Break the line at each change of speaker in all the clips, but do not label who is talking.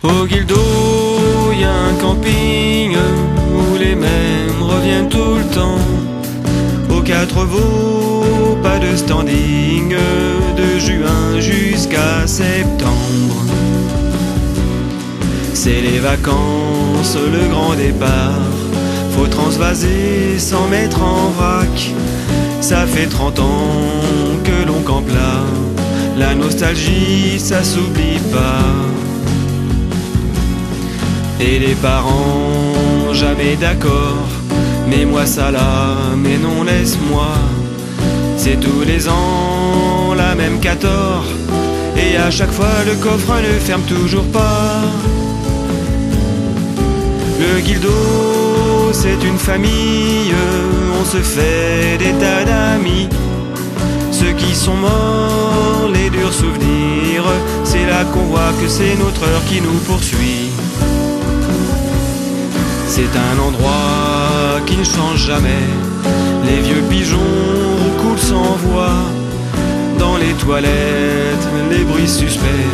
Au Guildo, y a un camping où les mêmes reviennent tout le temps. Aux Quatre Veaux, pas de standing de juin jusqu'à septembre. C'est les vacances, le grand départ. Faut transvaser sans mettre en vrac. Ça fait 30 ans que l'on campe là. La nostalgie, ça s'oublie pas. Et les parents, jamais d'accord. Mais moi ça là, mais non laisse-moi. C'est tous les ans, la même 14. Et à chaque fois le coffre ne ferme toujours pas. Le Guildo, c'est une famille. On se fait des tas d'amis. Ceux qui sont morts, les durs souvenirs. C'est là qu'on voit que c'est notre heure qui nous poursuit. C'est un endroit qui ne change jamais. Les vieux pigeons roucoulent sans voix. Dans les toilettes, les bruits suspects.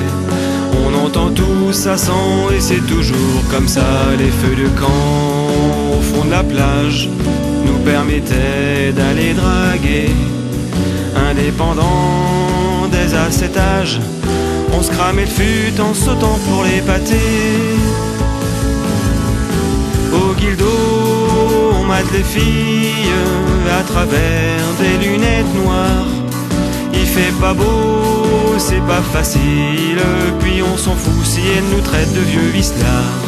On entend tout, ça sent et c'est toujours comme ça. Les feux de camp au fond de la plage nous permettaient d'aller draguer. Indépendants dès à cet âge, on se cramait le fut en sautant pour les pâtés. Au Guildo, on mate les filles à travers des lunettes noires. Il fait pas beau, c'est pas facile, puis on s'en fout si elle nous traite de vieux vislards.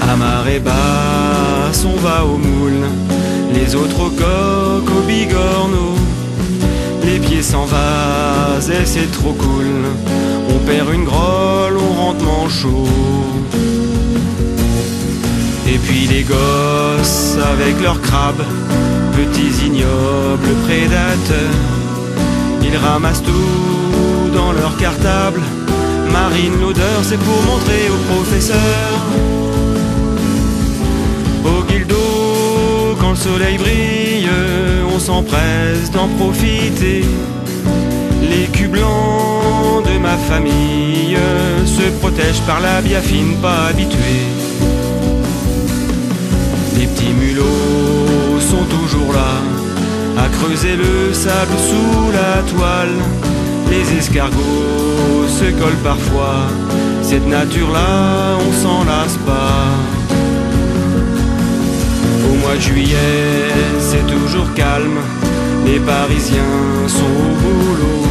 À marée basse, on va au moule, les autres au coq, au bigorneau. Les pieds sans vase, et c'est trop cool. On perd une grolle, on rentre manchot. Et puis les gosses avec leurs crabes, petits ignobles prédateurs. Ils ramassent tout dans leur cartable. Marine l'odeur, c'est pour montrer au professeur. Au Guildo, quand le soleil brille, on s'empresse d'en profiter. Les culs blancs de ma famille se protègent par la biafine pas habituée. Les petits mulots sont toujours là, à creuser le sable sous la toile. Les escargots se collent parfois, cette nature-là, on s'en lasse pas. Au mois de juillet, c'est toujours calme, les Parisiens sont au boulot.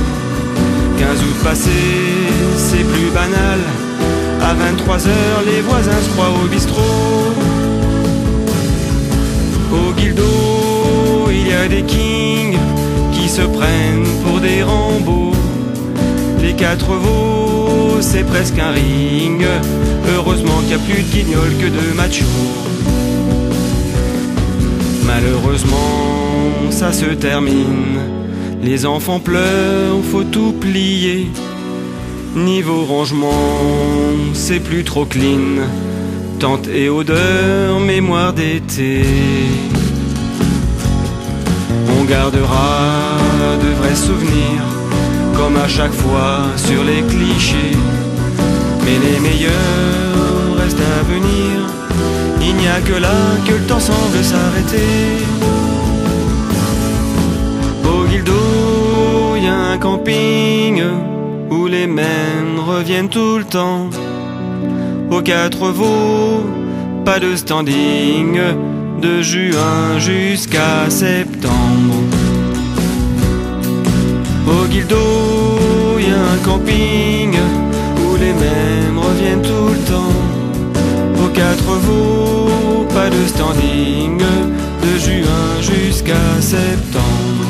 15 août passé, c'est plus banal, à 23h, les voisins se croient au bistrot. Au Guildo, il y a des kings qui se prennent pour des Rambo. Les Quatre Veaux, c'est presque un ring. Heureusement qu'il n'y a plus de guignols que de machos. Malheureusement, ça se termine. Les enfants pleurent, faut tout plier. Niveau rangement, c'est plus trop clean. Tente et odeur, mémoire d'été. On gardera de vrais souvenirs, comme à chaque fois sur les clichés. Mais les meilleurs restent à venir. Il n'y a que là que le temps semble s'arrêter. Au Guildo, y a un camping où les mêmes reviennent tout le temps. Aux Quatre Veaux, pas de standing de juin jusqu'à septembre. Au Guildo, y a un camping où les mêmes reviennent tout le temps. Aux Quatre Veaux, pas de standing de juin jusqu'à septembre.